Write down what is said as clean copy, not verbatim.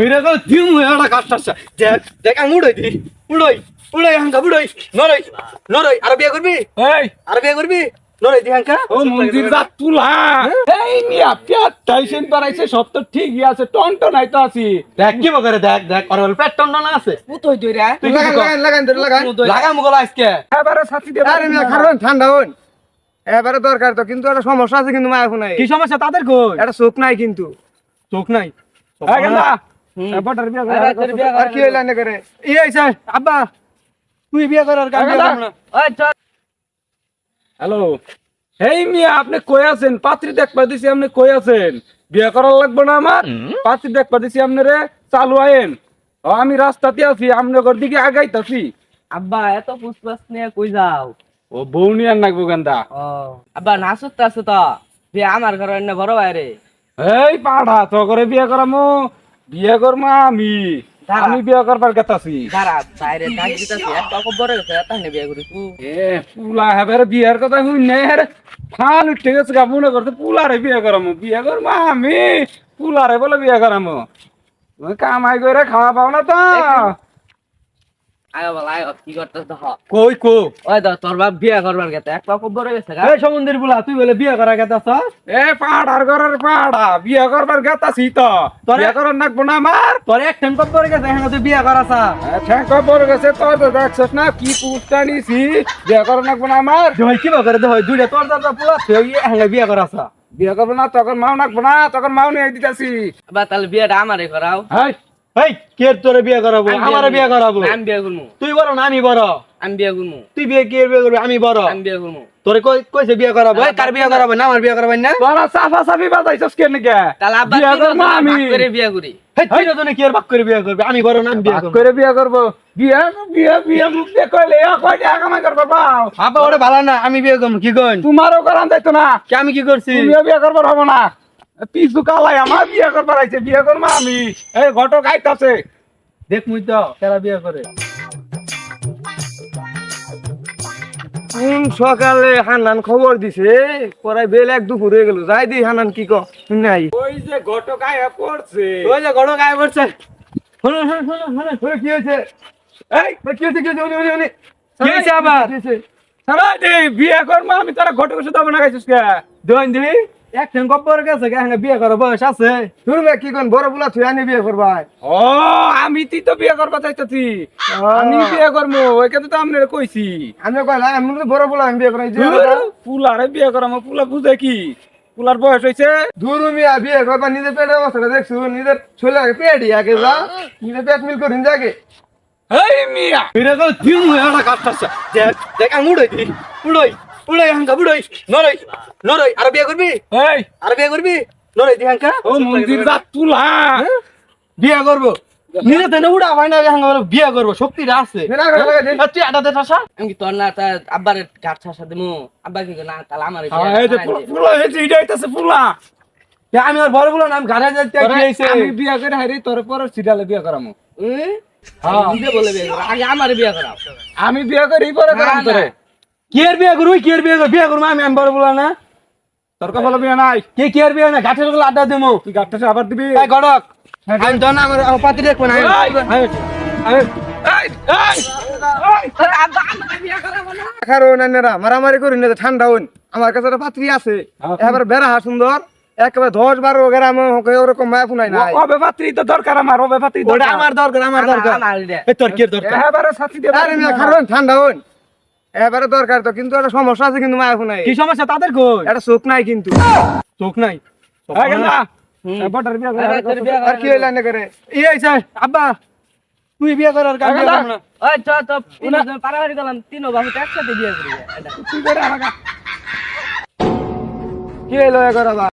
কইরা গো দিম এড়া কাটছাছ দেখ দেখ আং উড়াই দি উড়াই উড়াই হাঙ্কা উড়াই নরই নরই আর বিয়ে করবি এই আর বিয়ে করবি নরই দি হাঙ্কা ও মন্দির যা তুলা এই মিয়া পেট টাইসেন বাড়াইছে সব তো ঠিকই আছে টনটো নাই তো আছি দেখ কি বকরে দেখ দেখ আর বল পেট টন্ডা না আছে পুতই দইরা তুই কি লাগান লাগা মুগলা আজকে এবারে সাথী দে আরে মিয়া খারন ঠান্ডা হন এবারে দরকার তো কিন্তু একটা সমস্যা আছে কিন্তু মায়া ফোনাই কি সমস্যা তাদের কই একটা চোখ নাই কিন্তু চোখ নাই এই গেন্দা এবারে বিয়া করে আর কি হইলা না করে ই আইছে আব্বা তুই বিয়ে করার কাম আগে বিয়ে না। করব না ওই চল হ্যালো এই মিয়া আপনি কই আছেন পাত্রী দেখবা দিছি আপনি কই আছেন বিয়া করার লাগবে না আমার পাত্রী দেখবা দিছি আপনি রে চালু আইন ও আমি রাস্তাতে আছি আমনগর দিকে আগাইতাছি আব্বা এত পুষ্পাস নিয়ে কই যাও ও বউ নিয়ে নাকবো গান্দা ও আব্বা নাচত আছে তো যে আমার ঘর অন্য বড় বাইরে এই পাড়া তো করে বিয়ে করামু বিয়ে করমা আমি দাঁড়া। আমি বিয়ে করবার গেতাছি দাঁড়া বাইরে ডাক দিতেছে একটা খবর গেছে এত নে বিয়ে করিস এ পুলা হেবের বিয়ের কথা হুই নে হের ফাল উঠে গেছে গা মনে করতে পুলারে বিয়ে করামু বিয়ে করমা আমি পুলারে বলে বিয়ে করামু তুমি কামাই করে খাওয়া পাও না তো আয় বল আয় কি করতেছ দেখ কই কো ওই দা তোর বাপ বিয়ে করবার গেছে একটা খবর গেছে গা এই সমুদ্রের বুলা তুই বলে বিয়ে করা গেতাছ এ পাড়ার ঘরের পাড়া বিয়ে করবার গেতাছি তো বিয়ে করার নাকবো না আমার তোর এক টাইম কত পরে গেছে এখন তুই বিয়ে করাছা ঠেকা পড়ে গেছে তোর তো দেখছস না কি পুষ্টা নিছি বিয়ে করার নাকবো না আমার দই কি বকরে দই দুইটা তোর দাদা পুলা তুই এখন বিয়ে করাছা বিয়ে করবো না তখন মাও নাকবো না তখন মাও নিয়ে দিতেছি আব্বা তাহলে বিয়েটা আমারে করাও হাই এই কে তোরে বিয়ে করাবো আমারে বিয়ে করাবো আমি বিয়ে করবো তুই বড় না আমি বড় আমি বিয়ে করবো তুই বিয়ে কে বিয়ে করবি আমি বড় আমি বিয়ে করবো তোরে কই কইছে বিয়ে করাবো এই কার বিয়ে করাবো না আমার বিয়ে করাবেন না তোরা সাফা সাফি বাজাইছস কেন কে তাহলে আব্বা বিয়ে করবো আমি করে বিয়ে করি হেই তুই না তোনে কি আর বাক করে বিয়ে করবি আমি বড় না আমি বিয়ে ভাগ করব করে বিয়ে করবো বিয়ে বিয়ে বিয়ে মুখ দিয়ে কইলে কয় টাকা কামাই করবো পাও আপা ওরে ভালো না আমি বিয়ে করব কি কইন তোমারও করান যাইতো না কি আমি কি করছি তুমিও বিয়ে করবার হবো না পিছু কালাই আমার বিয়ে করবার আইছে বিয়ে করবো আমি এই ঘটক আইতাছে দেখ মুই তো কেরা বিয়ে করে কোন সকালে হানান খবর দিছে পরে বেল এক দুপুর হয়ে গেল যাই দি হানান কি ক নাই ওই যে ঘটক আয়া পড়ছে ওই যে গড় গায়ে পড়ছে শুনো কি হয়েছে এই কি হয়েছে কি হয়েছে আবার? সারা দে বিয়ে করবো আমি তারা ঘটকের সাথে না খাইছিস কে দইন দিবি এক টাইম কত পরে গেছে এখন বিয়ে করার বয়স আছে শুনবে কি কোন বড় বুলা তুই আনি বিয়ে করবাই ও আমি তুই তো বিয়ে করবা চাইতেছি আমি বিয়ে করবো ওইকে তো আপনার কইছি আমি কইলাম আমি তো বড় বুলা আমি বিয়ে করাই পুলারে বিয়ে করামো পুলা বুঝে কি পুলার বয়স হয়েছে দূর মিয়া বিয়ে করবা নিজের পেটের অবস্থাটা দেখছু নিজের ছেলে পেট আগে যা নিজের পেট মিল করিন যাকে এই মিয়া এরা তো দিম এড়া কাটছাছ দেখ দেখ আং উড়াই দি উড়াই উড়াই হাঙ্কা উড়াই নরই নরই আর বিয়ে করবি এই আর বিয়ে করবি নরই দি হাঙ্কা ও মন্দির যা তুলা বিয়ে করব নিজে তেনে উড়া হয় না হাঙ্কা বিয়ে করব শক্তিটা আছে তুই আটা দে ঠাসা আমি কি তোর না তা আব্বার ঘাট ছাসা দিমু আব্বা কি না তাহলে আমার এই যে পুলা হয়েছে এটা হইতাছে পুলা আমি আর বড় বললাম আমি ঘাড়ে যাইতে কি হইছে আমি বিয়ে করে হাইরে তোর পর সিরিয়ালে বিয়ে করামো নিজে বলে বিয়ে করো আগে আমার বিয়ে করাও আমি বিয়ে করি পরে করাম না, তোরে কি আর বিয়ে করবি কি আর বিয়ে করবো আমি বড় বললাম না তোর কপালে বিয়ে নাই কি আর বিয়ে না ঘাটের গুলো আড্ডা দেবো তুই গাঠটা আবার দিবি এই গড়ক আমি তো না আমার পাতি দেখবো না এই, এই, আব্বা আমার বিয়ে করাবো না খারো নানেরা মারামারি করি না ঠান্ডা হইন আমার কাছে একটা পাত্রী আছে এবার বেড়া সুন্দর একেবারে 10-12 গ্রাম ওরকম মায়া ফুনাই নাই ও বেপাত্রী তো দরকার আমার ও বেপাত্রী ওটা আমার দরকার আমার দরকার আমার রে এই তোর কি দরকার এবারে সাথী দে আরে মিয়া খারো ঠান্ডা হইন এবারে দরকার তো কিন্তু একটা সমস্যা আছে কিন্তু মায়া ফুনাই কি সমস্যা তাদের কই একটা চোখ নাই কিন্তু চোখ নাই এই গেন্দা বটার বিয়ে করে তোর বিয়ে আর কি হইলা না করে ই আইছে আব্বা তুই বিয়ে করার কাম বিয়ে করবো না ওই তো তিনজন পারাবাড়ি গেলাম তিনও বাবু একসাথে বিয়ে করি এটা তুই করে আগা কি হইলো এবার আবার